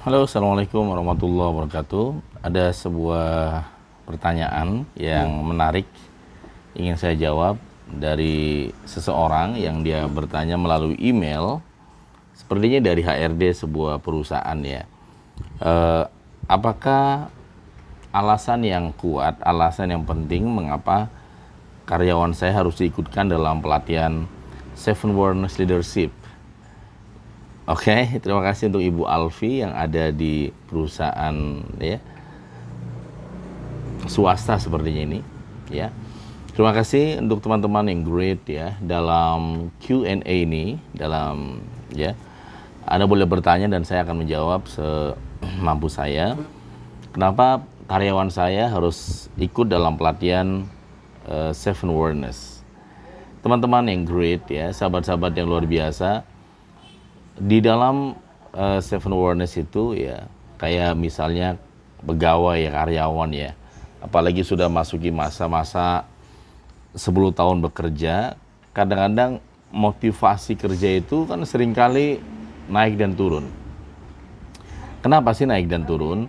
Halo, Assalamualaikum warahmatullahi wabarakatuh. Ada sebuah pertanyaan yang menarik ingin saya jawab dari seseorang yang dia bertanya melalui email, sepertinya dari HRD sebuah perusahaan ya. Eh, apakah alasan yang kuat, alasan yang penting mengapa karyawan saya harus diikutkan dalam pelatihan Seven Awareness Leadership? Oke, terima kasih untuk Ibu Alfi yang ada di perusahaan ya swasta sepertinya ini ya. Terima kasih untuk teman-teman yang great ya dalam Q&A ini dalam ya. Anda boleh bertanya dan saya akan menjawab semampu saya. Kenapa karyawan saya harus ikut dalam pelatihan Seven Awareness? Teman-teman yang great ya, sahabat-sahabat yang luar biasa, di dalam Seven Awareness itu ya, kayak misalnya pegawai ya, karyawan ya, apalagi sudah masuki masa-masa 10 tahun bekerja, kadang-kadang motivasi kerja itu kan seringkali naik dan turun. Kenapa sih naik dan turun?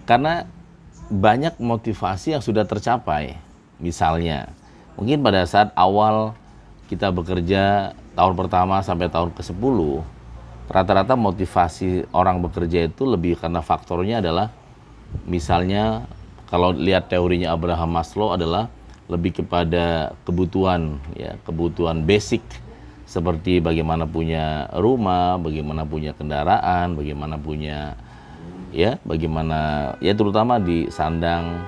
Karena banyak motivasi yang sudah tercapai. Misalnya, mungkin pada saat awal kita bekerja tahun pertama sampai tahun ke-10, rata-rata motivasi orang bekerja itu lebih karena faktornya adalah misalnya kalau lihat teorinya Abraham Maslow adalah lebih kepada kebutuhan ya, kebutuhan basic seperti bagaimana punya rumah, bagaimana punya kendaraan, bagaimana punya ya, bagaimana ya terutama di sandang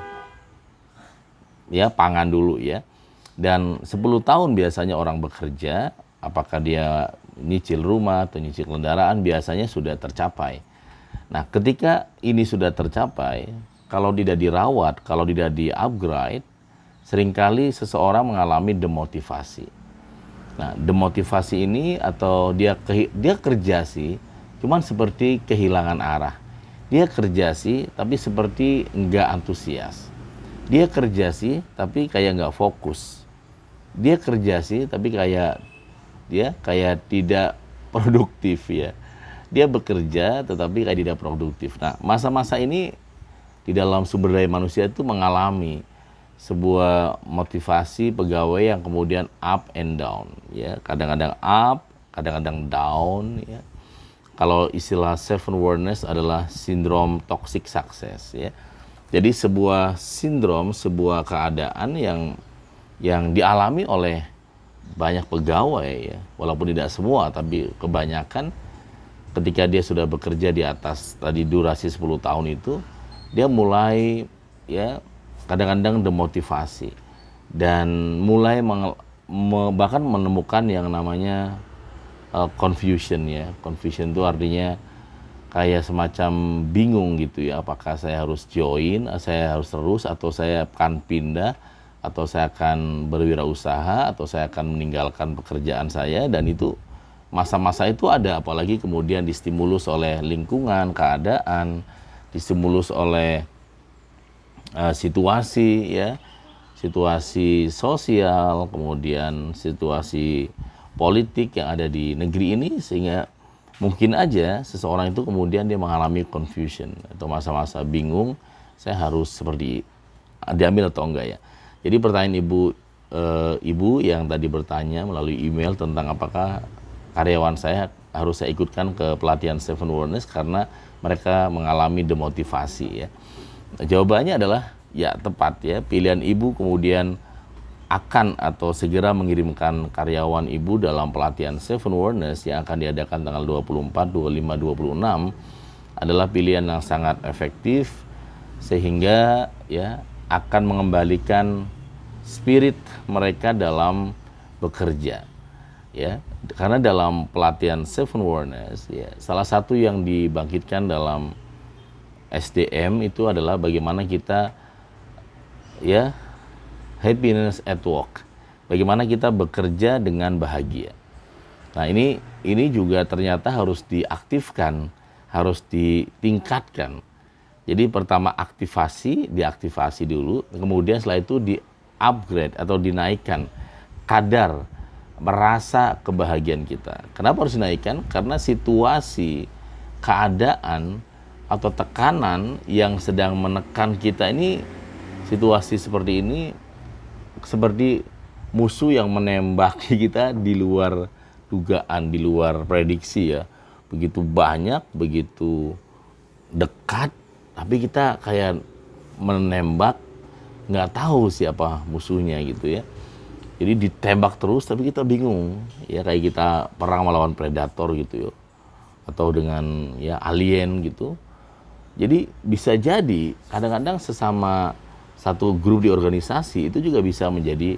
ya pangan dulu ya. Dan 10 tahun biasanya orang bekerja, apakah dia nyicil rumah atau nyicil kendaraan biasanya sudah tercapai. Nah, ketika ini sudah tercapai, kalau tidak dirawat, kalau tidak di-upgrade, seringkali seseorang mengalami demotivasi. Nah, demotivasi ini atau dia kerja sih, cuman seperti kehilangan arah. Dia kerja sih, tapi seperti enggak antusias. Dia kerja sih, tapi kayak enggak fokus. Dia kerja sih, tapi kayak tidak produktif ya. Dia bekerja tetapi kayak tidak produktif. Nah, masa-masa ini di dalam sumber daya manusia itu mengalami sebuah motivasi pegawai yang kemudian up and down ya. Kadang-kadang up, kadang-kadang down ya. Kalau istilah seven awareness adalah sindrom toxic success ya. Jadi sebuah sindrom, sebuah keadaan yang dialami oleh banyak pegawai ya, walaupun tidak semua tapi kebanyakan ketika dia sudah bekerja di atas tadi durasi 10 tahun itu, dia mulai ya kadang-kadang demotivasi dan mulai bahkan menemukan yang namanya confusion ya. Confusion itu artinya kayak semacam bingung gitu ya, apakah saya harus join, saya harus terus, atau saya akan pindah, atau saya akan berwirausaha, atau saya akan meninggalkan pekerjaan saya. Dan itu masa-masa itu ada, apalagi kemudian distimulus oleh lingkungan, keadaan, distimulus oleh situasi ya, situasi sosial, kemudian situasi politik yang ada di negeri ini, sehingga mungkin aja seseorang itu kemudian dia mengalami confusion atau masa-masa bingung, saya harus seperti diambil atau enggak ya. Jadi pertanyaan ibu yang tadi bertanya melalui email tentang apakah karyawan saya harus saya ikutkan ke pelatihan Seven Awareness karena mereka mengalami demotivasi ya. Jawabannya adalah ya tepat ya, pilihan ibu kemudian akan atau segera mengirimkan karyawan ibu dalam pelatihan Seven Awareness yang akan diadakan tanggal 24, 25, 26 adalah pilihan yang sangat efektif sehingga ya akan mengembalikan spirit mereka dalam bekerja ya. Karena dalam pelatihan Seven Awareness ya, salah satu yang dibangkitkan dalam SDM itu adalah bagaimana kita ya happiness at work. Bagaimana kita bekerja dengan bahagia. Nah, ini juga ternyata harus diaktifkan, harus ditingkatkan. Jadi pertama diaktifasi dulu, kemudian setelah itu di-upgrade atau dinaikkan kadar merasa kebahagiaan kita. Kenapa harus dinaikkan? Karena situasi, keadaan atau tekanan yang sedang menekan kita ini, situasi seperti ini seperti musuh yang menembaki kita di luar dugaan, di luar prediksi ya. Begitu banyak, begitu dekat, tapi kita kayak menembak, nggak tahu siapa musuhnya gitu ya. Jadi ditembak terus tapi kita bingung ya, kayak kita perang melawan predator gitu ya, atau dengan ya alien gitu. Jadi bisa jadi kadang-kadang sesama satu grup di organisasi itu juga bisa menjadi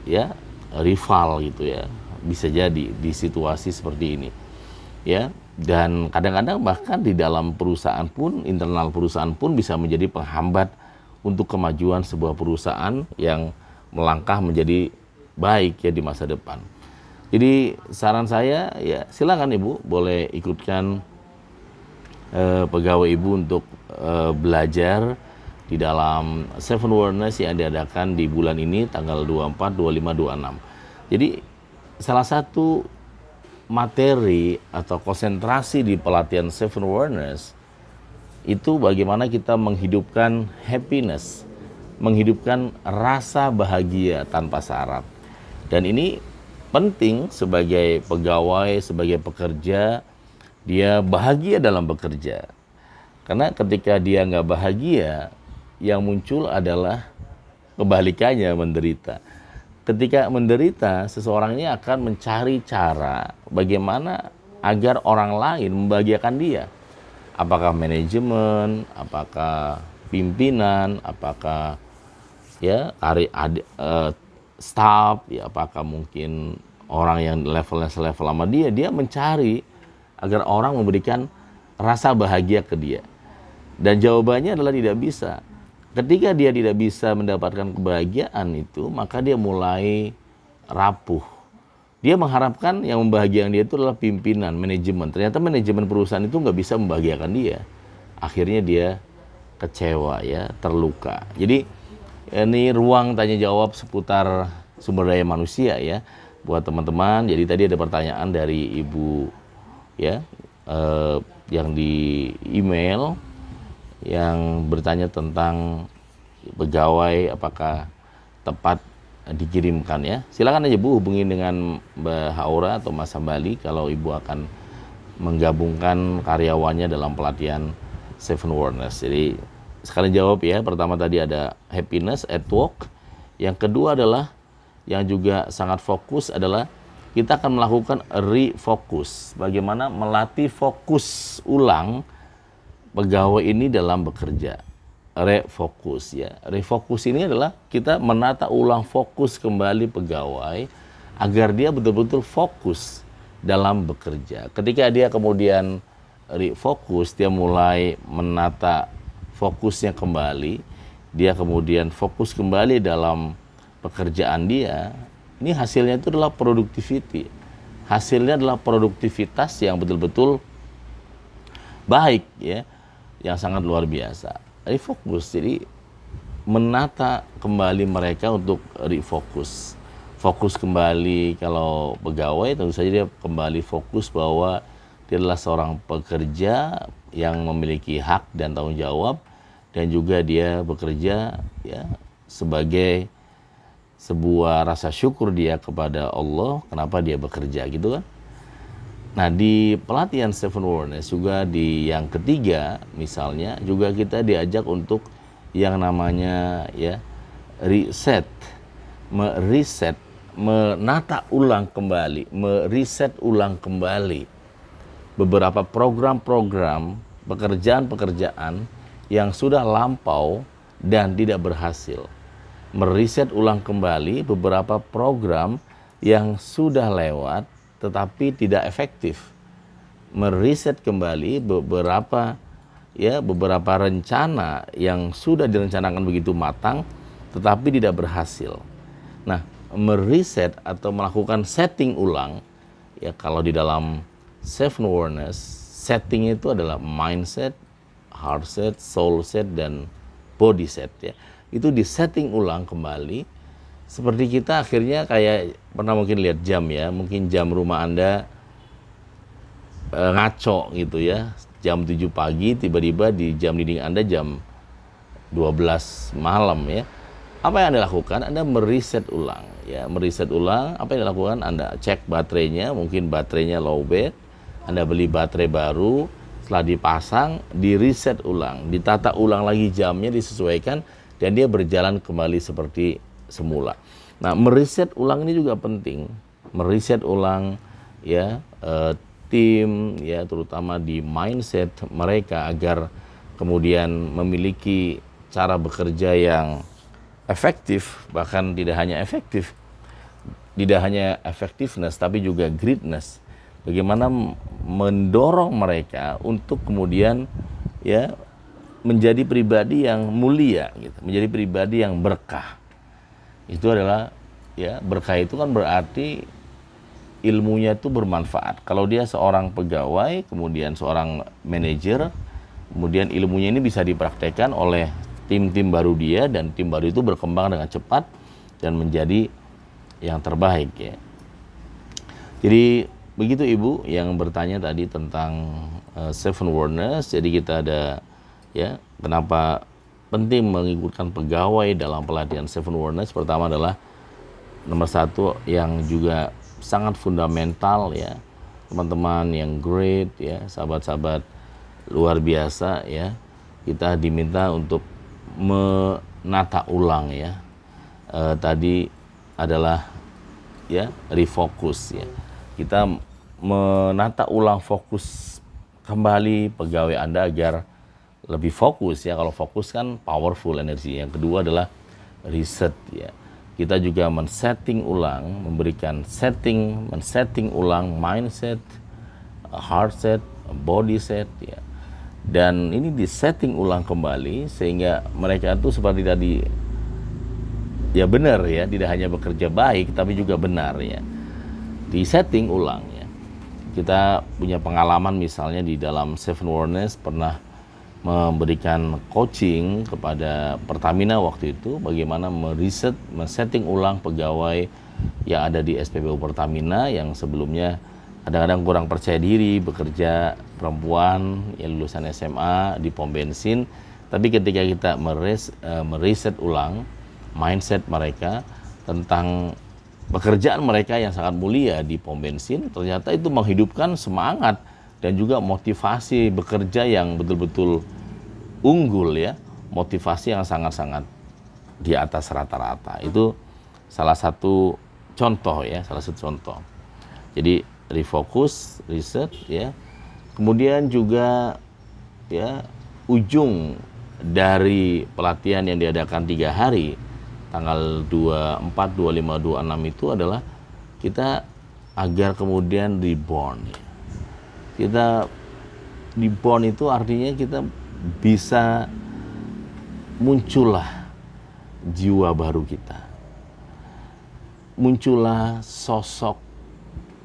ya rival gitu ya, bisa jadi di situasi seperti ini ya. Dan kadang-kadang bahkan di dalam perusahaan pun, internal perusahaan pun bisa menjadi penghambat untuk kemajuan sebuah perusahaan yang melangkah menjadi baik ya di masa depan. Jadi saran saya ya silakan Ibu boleh ikutkan pegawai Ibu untuk belajar di dalam Seven Awareness yang diadakan di bulan ini tanggal 24, 25, 26. Jadi salah satu materi atau konsentrasi di pelatihan Seven Awareness itu bagaimana kita menghidupkan happiness, menghidupkan rasa bahagia tanpa syarat. Dan ini penting sebagai pegawai, sebagai pekerja, dia bahagia dalam bekerja. Karena ketika dia nggak bahagia, yang muncul adalah kebalikannya, menderita. Ketika menderita, seseorang ini akan mencari cara bagaimana agar orang lain membahagiakan dia. Apakah manajemen, apakah pimpinan, apakah ya staff, ya apakah mungkin orang yang levelnya selevel sama dia, dia mencari agar orang memberikan rasa bahagia ke dia. Dan jawabannya adalah tidak bisa. Ketika dia tidak bisa mendapatkan kebahagiaan itu, maka dia mulai rapuh. Dia mengharapkan yang membahagiakan dia itu adalah pimpinan, manajemen. Ternyata manajemen perusahaan itu nggak bisa membahagiakan dia. Akhirnya dia kecewa ya, terluka. Jadi ini ruang tanya jawab seputar sumber daya manusia ya buat teman-teman. Jadi tadi ada pertanyaan dari Ibu ya yang di email yang bertanya tentang pegawai apakah tepat dikirimkan ya. Silakan aja Bu hubungi dengan Mbak Haura atau Mas Sambali kalau Ibu akan menggabungkan karyawannya dalam pelatihan Seven Awareness. Jadi sekali jawab ya. Pertama tadi ada happiness at work. Yang kedua adalah yang juga sangat fokus adalah kita akan melakukan refocus. Bagaimana melatih fokus ulang pegawai ini dalam bekerja. Refocus ya. Refocus ini adalah kita menata ulang fokus kembali pegawai agar dia betul-betul fokus dalam bekerja. Ketika dia kemudian refocus, dia mulai menata fokusnya kembali, dia kemudian fokus kembali dalam pekerjaan dia. Ini hasilnya itu adalah productivity. Hasilnya adalah produktivitas yang betul-betul baik ya, yang sangat luar biasa. Refocus, jadi menata kembali mereka untuk refocus. Fokus kembali, kalau pegawai tentu saja dia kembali fokus bahwa dia adalah seorang pekerja yang memiliki hak dan tanggung jawab, dan juga dia bekerja ya sebagai sebuah rasa syukur dia kepada Allah kenapa dia bekerja gitu kan. Nah di pelatihan Seven Awareness juga di yang ketiga misalnya juga kita diajak untuk yang namanya ya reset, mereset, menata ulang kembali, mereset ulang kembali beberapa program-program, pekerjaan-pekerjaan yang sudah lampau dan tidak berhasil. Mereset ulang kembali beberapa program yang sudah lewat tetapi tidak efektif. Mereset kembali beberapa rencana yang sudah direncanakan begitu matang tetapi tidak berhasil. Nah, mereset atau melakukan setting ulang ya, kalau di dalam Seven Awareness, setting itu adalah mindset, heart set, soul set, dan body set ya. Itu disetting ulang kembali. Seperti kita akhirnya kayak pernah mungkin lihat jam ya, mungkin jam rumah Anda ngaco gitu ya, jam 7 pagi, tiba-tiba di jam dinding Anda jam 12 malam ya. Apa yang Anda lakukan? Anda meriset ulang ya, meriset ulang. Apa yang Anda lakukan? Anda cek baterainya, mungkin baterainya low bed. Anda beli baterai baru, setelah dipasang, di reset ulang, ditata ulang lagi jamnya, disesuaikan, dan dia berjalan kembali seperti semula. Nah, meriset ulang ini juga penting. Meriset ulang ya tim ya, terutama di mindset mereka agar kemudian memiliki cara bekerja yang efektif, bahkan tidak hanya efektif, tidak hanya effectiveness, tapi juga greatness. Bagaimana mendorong mereka untuk kemudian ya menjadi pribadi yang mulia, gitu, menjadi pribadi yang berkah. Itu adalah ya, berkah itu kan berarti ilmunya itu bermanfaat. Kalau dia seorang pegawai, kemudian seorang manajer, kemudian ilmunya ini bisa dipraktekkan oleh tim-tim baru dia, dan tim baru itu berkembang dengan cepat dan menjadi yang terbaik ya. Jadi begitu Ibu yang bertanya tadi tentang seven wonders. Jadi kita ada ya, kenapa penting mengikutkan pegawai dalam pelatihan seven wonders. Pertama adalah nomor satu yang juga sangat fundamental ya, teman-teman yang great ya, sahabat-sahabat luar biasa ya, kita diminta untuk menata ulang ya. Tadi adalah ya refocus ya. Kita menata ulang, fokus kembali pegawai Anda agar lebih fokus ya. Kalau fokus kan powerful energi. Yang kedua adalah reset ya. Kita juga men-setting ulang, memberikan men-setting ulang mindset, heart set, body set ya. Dan ini di-setting ulang kembali sehingga mereka itu seperti tadi ya, benar ya, tidak hanya bekerja baik tapi juga benar ya. Di-setting ulang ya. Kita punya pengalaman misalnya di dalam Seven Wonders pernah memberikan coaching kepada Pertamina waktu itu, bagaimana meriset, men-setting ulang pegawai yang ada di SPBU Pertamina yang sebelumnya kadang-kadang kurang percaya diri, bekerja perempuan yang lulusan SMA di pom bensin. Tapi ketika kita meriset ulang mindset mereka tentang pekerjaan mereka yang sangat mulia di pom bensin, ternyata itu menghidupkan semangat dan juga motivasi bekerja yang betul-betul unggul ya, motivasi yang sangat-sangat di atas rata-rata. Itu salah satu contoh ya, salah satu contoh. Jadi refocus, reset ya. Kemudian juga ya, ujung dari pelatihan yang diadakan 3 hari tanggal 24, 25, 26 itu adalah kita agar kemudian reborn ya. Kita reborn itu artinya kita bisa muncullah jiwa baru kita, muncullah sosok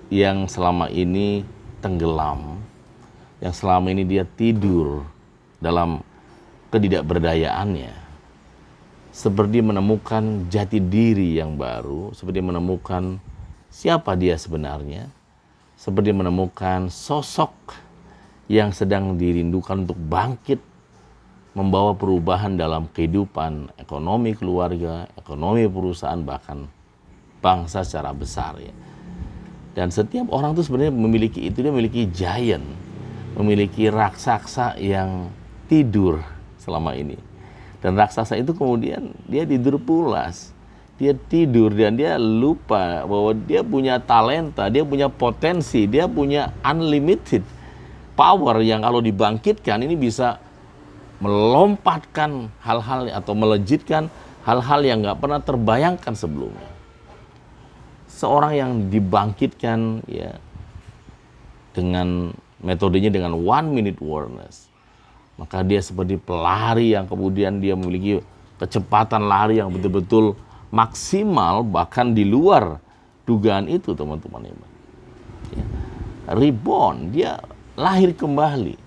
yang selama ini tenggelam, yang selama ini dia tidur dalam ketidakberdayaannya, seperti menemukan jati diri yang baru, seperti menemukan siapa dia sebenarnya, seperti menemukan sosok yang sedang dirindukan untuk bangkit, membawa perubahan dalam kehidupan ekonomi keluarga, ekonomi perusahaan, bahkan bangsa secara besar ya. Dan setiap orang itu sebenarnya memiliki itu, dia memiliki giant, memiliki raksasa yang tidur selama ini. Dan raksasa itu kemudian dia tidur pulas, dia tidur dan dia lupa bahwa dia punya talenta, dia punya potensi, dia punya unlimited power yang kalau dibangkitkan ini bisa melompatkan hal-hal atau melejitkan hal-hal yang nggak pernah terbayangkan sebelumnya. Seorang yang dibangkitkan ya dengan metodenya dengan 1 minute awareness, maka dia seperti pelari yang kemudian dia memiliki kecepatan lari yang betul-betul maksimal, bahkan di luar dugaan itu teman-teman. Ya. Reborn, dia lahir kembali,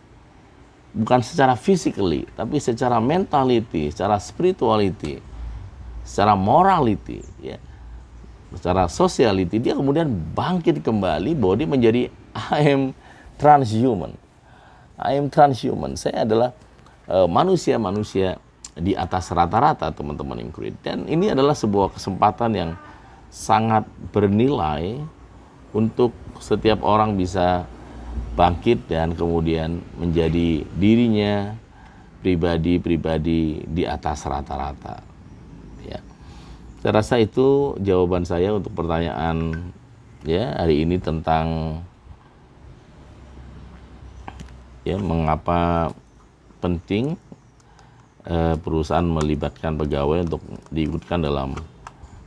bukan secara physically, tapi secara mentality, secara spirituality, secara morality, ya, secara sociality. Dia kemudian bangkit kembali bahwa dia menjadi I am transhuman. I am transhuman. Saya adalah manusia-manusia di atas rata-rata, teman-teman yang great. Dan ini adalah sebuah kesempatan yang sangat bernilai untuk setiap orang bisa bangkit dan kemudian menjadi dirinya pribadi-pribadi di atas rata-rata. Ya. Saya rasa itu jawaban saya untuk pertanyaan ya hari ini tentang ya mengapa penting perusahaan melibatkan pegawai untuk diikutkan dalam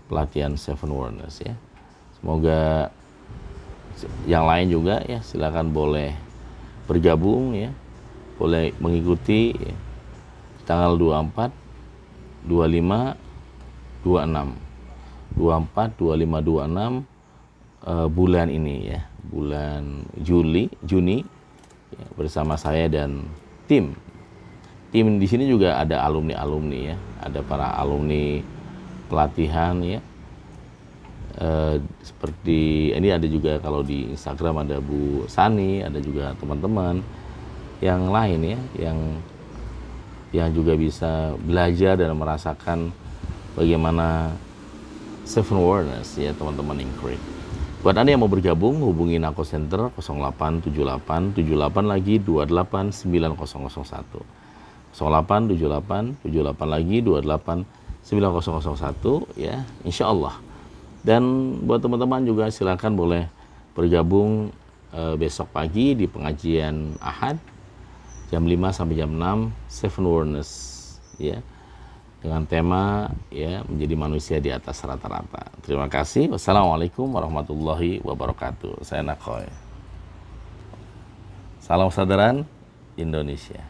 pelatihan Seven Wonders ya. Semoga yang lain juga ya silakan boleh bergabung ya, boleh mengikuti ya, tanggal 24, 25, 26, 24, 25, 26 bulan ini ya, bulan Juni ya, bersama saya dan tim di sini juga ada alumni ya, ada para alumni pelatihan ya. Seperti ini ada juga kalau di Instagram ada Bu Sani, ada juga teman-teman yang lain ya, yang juga bisa belajar dan merasakan bagaimana Seven Wonders ya teman-teman yang great. Buat Anda yang mau bergabung, hubungi Nako Center 0878 78 lagi 28 9001. 0878 78 lagi 28 9001 ya, insya Allah. Dan buat teman-teman juga silakan boleh bergabung besok pagi di pengajian Ahad jam 5 sampai jam 6 Seven Wonders ya, dengan tema ya menjadi manusia di atas rata-rata. Terima kasih. Wassalamualaikum warahmatullahi wabarakatuh. Saya Nakoy. Salam Sadaran Indonesia.